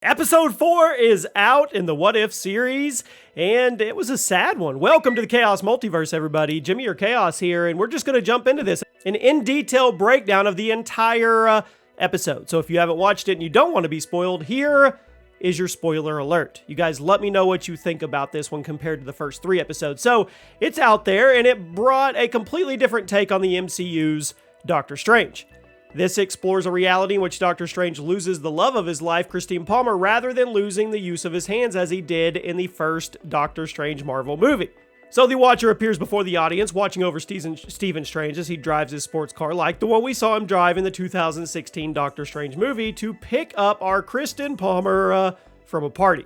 Episode 4 is out in the What If series, and it was a sad one. Welcome to the Chaos Multiverse, everybody. Jimmy or Chaos here, and we're just going to jump into this. An in-detail breakdown of the entire episode. So if you haven't watched it and you don't want to be spoiled, here is your spoiler alert. You guys let me know what you think about this one compared to the first 3 episodes. So it's out there, and it brought a completely different take on the MCU's Doctor Strange. This explores a reality in which Doctor Strange loses the love of his life, Christine Palmer, rather than losing the use of his hands as he did in the first Doctor Strange Marvel movie. So the Watcher appears before the audience, watching over Stephen Strange as he drives his sports car, like the one we saw him drive in the 2016 Doctor Strange movie, to pick up our Christine Palmer from a party.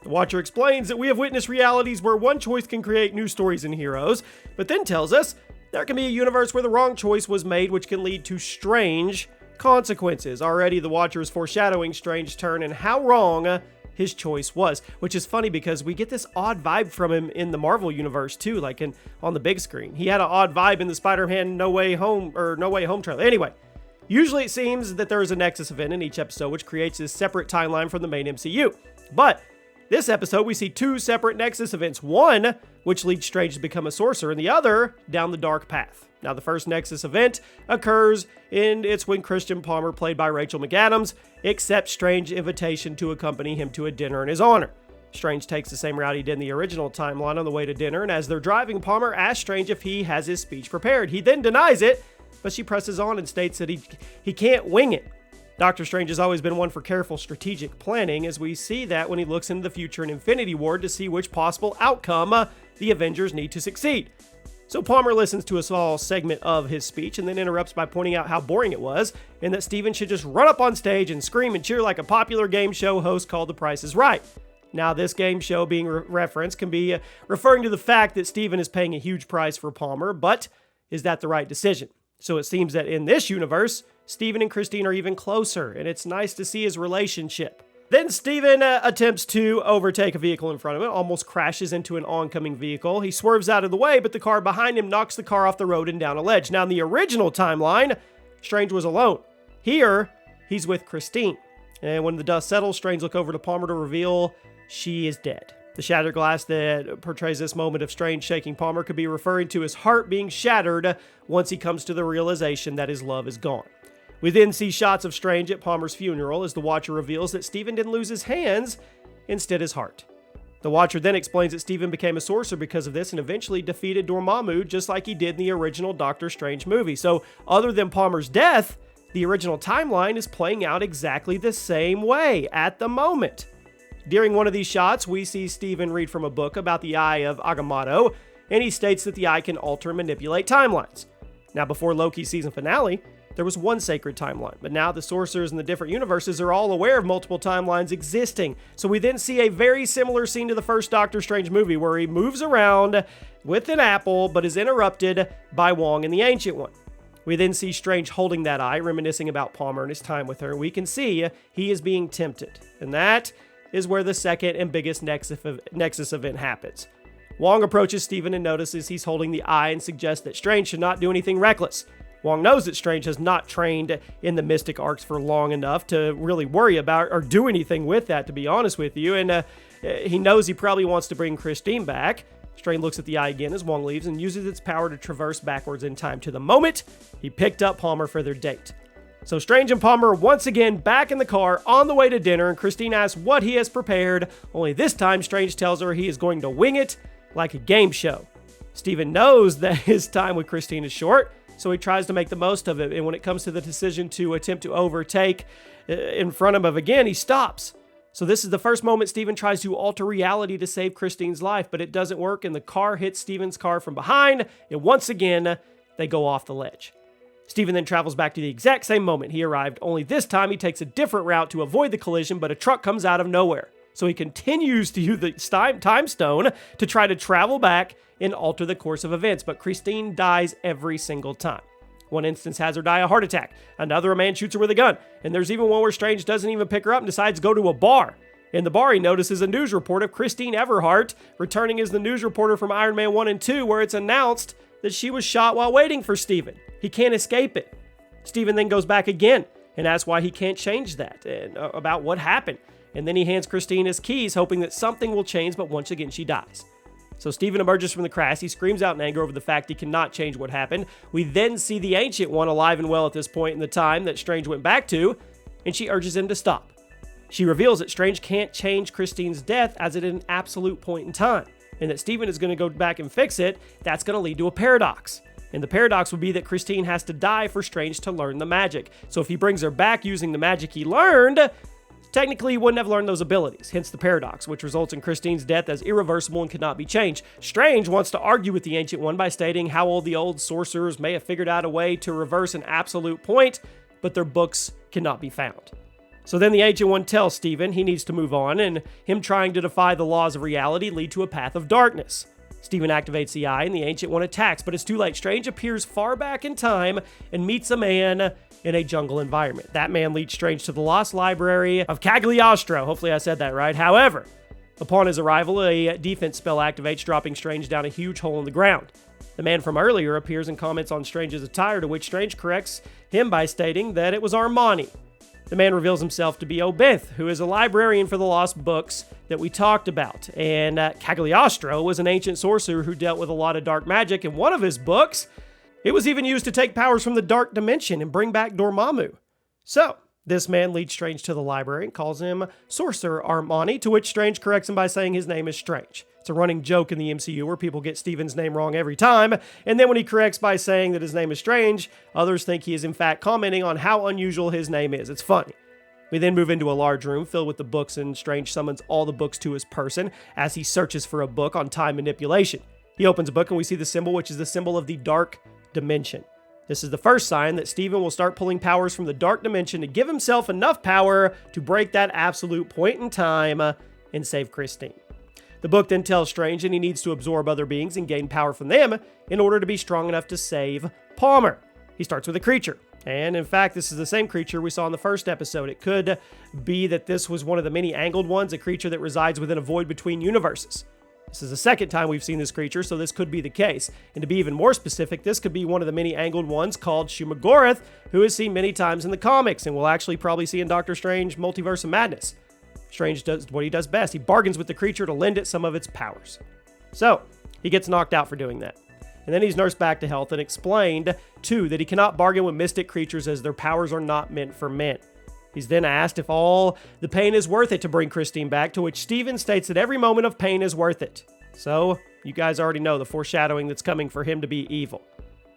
The Watcher explains that we have witnessed realities where one choice can create new stories and heroes, but then tells us there can be a universe where the wrong choice was made, which can lead to strange consequences. Already, the Watcher is foreshadowing Strange's turn and how wrong his choice was, which is funny because we get this odd vibe from him in the Marvel universe too, like on the big screen. He had an odd vibe in the Spider-Man No Way Home trailer. Anyway, usually it seems that there is a nexus event in each episode, which creates this separate timeline from the main MCU. But this episode, we see 2 separate nexus events. One, which leads Strange to become a sorcerer, and the other, down the dark path. Now, the first nexus event occurs, and it's when Christian Palmer, played by Rachel McAdams, accepts Strange's invitation to accompany him to a dinner in his honor. Strange takes the same route he did in the original timeline on the way to dinner, and as they're driving, Palmer asks Strange if he has his speech prepared. He then denies it, but she presses on and states that he can't wing it. Doctor Strange has always been one for careful strategic planning, as we see that when he looks into the future in Infinity War to see which possible outcome the Avengers need to succeed. So Palmer listens to a small segment of his speech and then interrupts by pointing out how boring it was and that Stephen should just run up on stage and scream and cheer like a popular game show host called The Price is Right. Now, this game show being referenced can be referring to the fact that Stephen is paying a huge price for Palmer, but is that the right decision? So it seems that in this universe, Stephen and Christine are even closer, and it's nice to see his relationship. Then Stephen attempts to overtake a vehicle in front of him, almost crashes into an oncoming vehicle. He swerves out of the way, but the car behind him knocks the car off the road and down a ledge. Now, in the original timeline, Strange was alone. Here, he's with Christine. And when the dust settles, Strange looks over to Palmer to reveal she is dead. The shattered glass that portrays this moment of Strange shaking Palmer could be referring to his heart being shattered once he comes to the realization that his love is gone. We then see shots of Strange at Palmer's funeral as the Watcher reveals that Stephen didn't lose his hands, instead his heart. The Watcher then explains that Stephen became a sorcerer because of this and eventually defeated Dormammu just like he did in the original Doctor Strange movie. So other than Palmer's death, the original timeline is playing out exactly the same way at the moment. During one of these shots, we see Stephen read from a book about the Eye of Agamotto, and he states that the eye can alter and manipulate timelines. Now, before Loki's season finale, there was one sacred timeline, but now the sorcerers in the different universes are all aware of multiple timelines existing. So we then see a very similar scene to the first Doctor Strange movie where he moves around with an apple, but is interrupted by Wong and the Ancient One. We then see Strange holding that eye, reminiscing about Palmer and his time with her. We can see he is being tempted, and that is where the second and biggest nexus event happens. Wong approaches Stephen and notices he's holding the eye and suggests that Strange should not do anything reckless. Wong knows that Strange has not trained in the mystic arts for long enough to really worry about or do anything with that, to be honest with you, and he knows he probably wants to bring Christine back. Strange looks at the eye again as Wong leaves and uses its power to traverse backwards in time to the moment he picked up Palmer for their date. So Strange and Palmer are once again back in the car on the way to dinner, and Christine asks what he has prepared, only this time Strange tells her he is going to wing it like a game show. Stephen knows that his time with Christine is short, so he tries to make the most of it, and when it comes to the decision to attempt to overtake in front of him again, he stops. So this is the first moment Stephen tries to alter reality to save Christine's life, but it doesn't work, and the car hits Stephen's car from behind, and once again, they go off the ledge. Stephen then travels back to the exact same moment he arrived, only this time he takes a different route to avoid the collision, but a truck comes out of nowhere. So he continues to use the time stone to try to travel back and alter the course of events, but Christine dies every single time. One instance has her die a heart attack, another a man shoots her with a gun, and there's even one where Strange doesn't even pick her up and decides to go to a bar. In the bar, he notices a news report of Christine Everhart returning as the news reporter from Iron Man 1 and 2, where it's announced that she was shot while waiting for Stephen. He can't escape it. Stephen then goes back again and asks why he can't change that and about what happened. and then he hands Christine his keys, hoping that something will change, but once again she dies. So Stephen emerges from the crash. He screams out in anger over the fact he cannot change what happened. We then see the Ancient One alive and well at this point in the time that Strange went back to, and she urges him to stop. She reveals that Strange can't change Christine's death as it is an absolute point in time, and that Stephen is going to go back and fix it. That's going to lead to a paradox. And the paradox would be that Christine has to die for Strange to learn the magic. So if he brings her back using the magic he learned, technically he wouldn't have learned those abilities, hence the paradox, which results in Christine's death as irreversible and cannot be changed. Strange wants to argue with the Ancient One by stating how all the old sorcerers may have figured out a way to reverse an absolute point, but their books cannot be found. So then the Ancient One tells Stephen he needs to move on, and him trying to defy the laws of reality lead to a path of darkness. Stephen activates the eye, and the Ancient One attacks, but it's too late. Strange appears far back in time and meets a man in a jungle environment. That man leads Strange to the lost library of Cagliostro. Hopefully I said that right. However, upon his arrival, a defense spell activates, dropping Strange down a huge hole in the ground. The man from earlier appears and comments on Strange's attire, to which Strange corrects him by stating that it was Armani. The man reveals himself to be Obith, who is a librarian for the lost books that we talked about. And Cagliostro was an ancient sorcerer who dealt with a lot of dark magic. In one of his books, it was even used to take powers from the dark dimension and bring back Dormammu. So, this man leads Strange to the library and calls him Sorcerer Armani, to which Strange corrects him by saying his name is Strange. It's a running joke in the MCU where people get Stephen's name wrong every time, and then when he corrects by saying that his name is Strange, others think he is in fact commenting on how unusual his name is. It's funny. We then move into a large room filled with the books, and Strange summons all the books to his person as he searches for a book on time manipulation. He opens a book and we see the symbol, which is the symbol of the dark dimension. This is the first sign that Stephen will start pulling powers from the dark dimension to give himself enough power to break that absolute point in time and save Christine. The book then tells Strange that he needs to absorb other beings and gain power from them in order to be strong enough to save Palmer. He starts with a creature. And in fact, this is the same creature we saw in the first episode. It could be that this was one of the many angled ones, a creature that resides within a void between universes. This is the second time we've seen this creature, so this could be the case. And to be even more specific, this could be one of the many angled ones called Shumagorath, who is seen many times in the comics, and we'll actually probably see in Doctor Strange Multiverse of Madness. Strange does what he does best. He bargains with the creature to lend it some of its powers. So, he gets knocked out for doing that. And then he's nursed back to health and explained, too, that he cannot bargain with mystic creatures as their powers are not meant for men. He's then asked if all the pain is worth it to bring Christine back, to which Stephen states that every moment of pain is worth it. So, you guys already know the foreshadowing that's coming for him to be evil.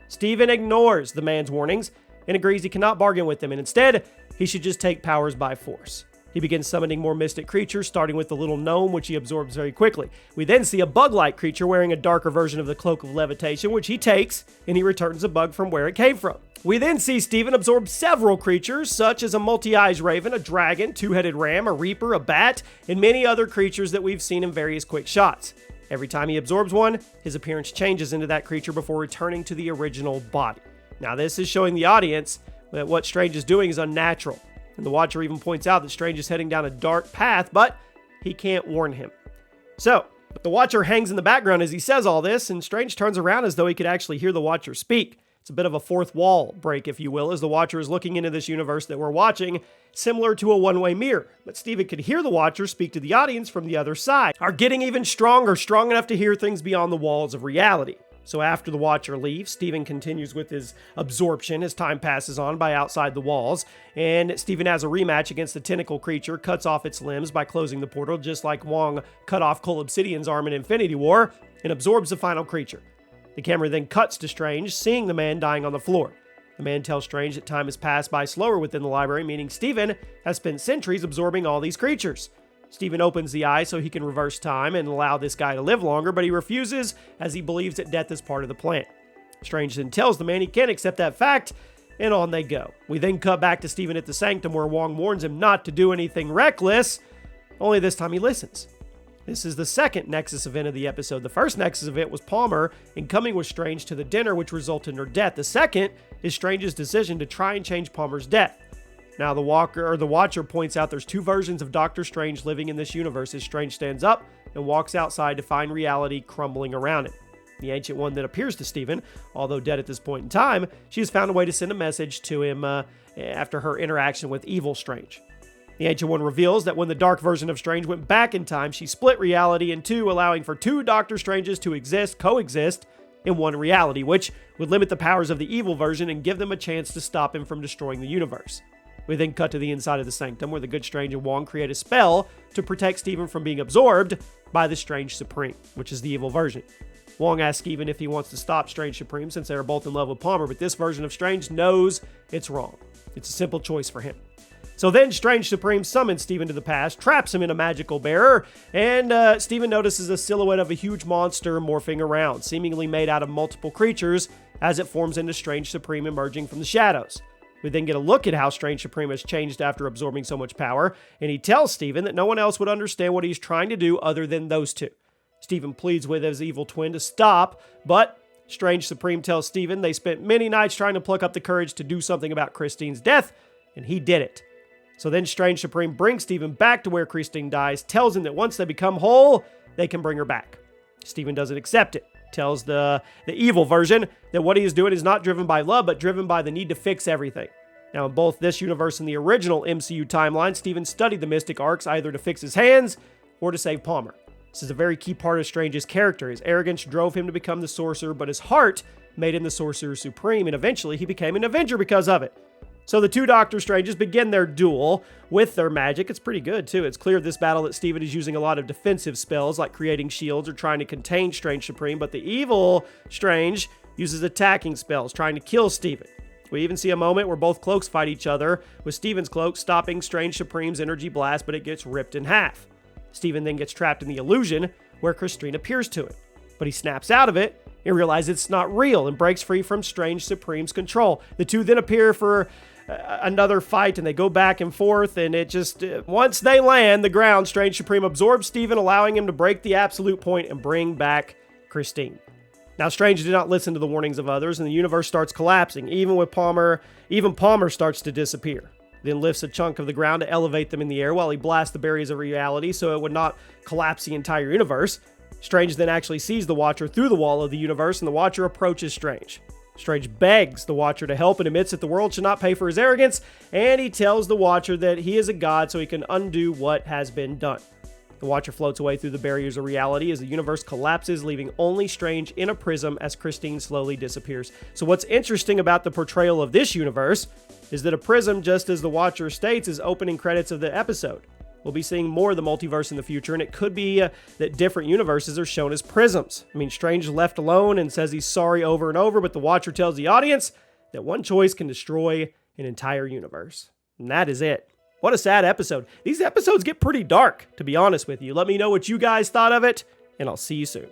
Stephen ignores the man's warnings and agrees he cannot bargain with him, and instead, he should just take powers by force. He begins summoning more mystic creatures, starting with the little gnome, which he absorbs very quickly. We then see a bug-like creature wearing a darker version of the Cloak of Levitation, which he takes, and he returns the bug from where it came from. We then see Stephen absorb several creatures, such as a multi-eyes raven, a dragon, two-headed ram, a reaper, a bat, and many other creatures that we've seen in various quick shots. Every time he absorbs one, his appearance changes into that creature before returning to the original body. Now, this is showing the audience that what Strange is doing is unnatural. And the Watcher even points out that Strange is heading down a dark path, but he can't warn him. So, the Watcher hangs in the background as he says all this, and Strange turns around as though he could actually hear the Watcher speak. It's a bit of a fourth wall break, if you will, as the Watcher is looking into this universe that we're watching, similar to a one-way mirror. But Stephen could hear the Watcher speak to the audience from the other side, are getting even stronger, strong enough to hear things beyond the walls of reality. So after the Watcher leaves, Stephen continues with his absorption as time passes on by outside the walls, and Stephen has a rematch against the tentacle creature, cuts off its limbs by closing the portal, just like Wong cut off Cole Obsidian's arm in Infinity War, and absorbs the final creature. The camera then cuts to Strange, seeing the man dying on the floor. The man tells Strange that time has passed by slower within the library, meaning Stephen has spent centuries absorbing all these creatures. Stephen opens the eye so he can reverse time and allow this guy to live longer, but he refuses as he believes that death is part of the plan. Strange then tells the man he can't accept that fact, and on they go. We then cut back to Stephen at the Sanctum where Wong warns him not to do anything reckless, only this time he listens. This is the second Nexus event of the episode. The first Nexus event was Palmer and coming with Strange to the dinner, which resulted in her death. The second is Strange's decision to try and change Palmer's death. Now, the Watcher points out there's two versions of Doctor Strange living in this universe as Strange stands up and walks outside to find reality crumbling around him. The Ancient One that appears to Stephen, although dead at this point in time, she has found a way to send a message to him after her interaction with Evil Strange. The Ancient One reveals that when the dark version of Strange went back in time, she split reality in two, allowing for two Doctor Stranges to coexist in one reality, which would limit the powers of the evil version and give them a chance to stop him from destroying the universe. We then cut to the inside of the Sanctum, where the Good Strange and Wong create a spell to protect Stephen from being absorbed by the Strange Supreme, which is the evil version. Wong asks Stephen if he wants to stop Strange Supreme since they are both in love with Palmer, but this version of Strange knows it's wrong. It's a simple choice for him. So then Strange Supreme summons Stephen to the past, traps him in a magical bearer, and Stephen notices a silhouette of a huge monster morphing around, seemingly made out of multiple creatures as it forms into Strange Supreme emerging from the shadows. We then get a look at how Strange Supreme has changed after absorbing so much power, and he tells Stephen that no one else would understand what he's trying to do other than those two. Stephen pleads with his evil twin to stop, but Strange Supreme tells Stephen they spent many nights trying to pluck up the courage to do something about Christine's death, and he did it. So then Strange Supreme brings Stephen back to where Christine dies, tells him that once they become whole, they can bring her back. Stephen doesn't accept it. Tells the evil version that what he is doing is not driven by love, but driven by the need to fix everything. Now, in both this universe and the original MCU timeline, Stephen studied the Mystic Arcs either to fix his hands or to save Palmer. This is a very key part of Strange's character. His arrogance drove him to become the Sorcerer, but his heart made him the Sorcerer Supreme, and eventually he became an Avenger because of it. So the two Doctor Stranges begin their duel with their magic. It's pretty good, too. It's clear this battle that Stephen is using a lot of defensive spells, like creating shields or trying to contain Strange Supreme, but the evil Strange uses attacking spells, trying to kill Stephen. We even see a moment where both cloaks fight each other, with Stephen's cloak stopping Strange Supreme's energy blast, but it gets ripped in half. Stephen then gets trapped in the illusion, where Christine appears to him. But he snaps out of it and realizes it's not real and breaks free from Strange Supreme's control. The two then appear for another fight, and they go back and forth, and it just, once they land the ground, Strange Supreme absorbs Stephen, allowing him to break the absolute point and bring back Christine. Now, Strange did not listen to the warnings of others, and the universe starts collapsing. Even Palmer starts to disappear. Then lifts a chunk of the ground to elevate them in the air while he blasts the barriers of reality so it would not collapse the entire universe. Strange then actually sees the Watcher through the wall of the universe, and the Watcher approaches Strange. Strange begs the Watcher to help and admits that the world should not pay for his arrogance, and he tells the Watcher that he is a god so he can undo what has been done. The Watcher floats away through the barriers of reality as the universe collapses, leaving only Strange in a prism as Christine slowly disappears. So what's interesting about the portrayal of this universe is that a prism, just as the Watcher states, is opening credits of the episode. We'll be seeing more of the multiverse in the future, and it could be that different universes are shown as prisms. I mean, Strange is left alone and says he's sorry over and over, but the Watcher tells the audience that one choice can destroy an entire universe. And that is it. What a sad episode. These episodes get pretty dark, to be honest with you. Let me know what you guys thought of it, and I'll see you soon.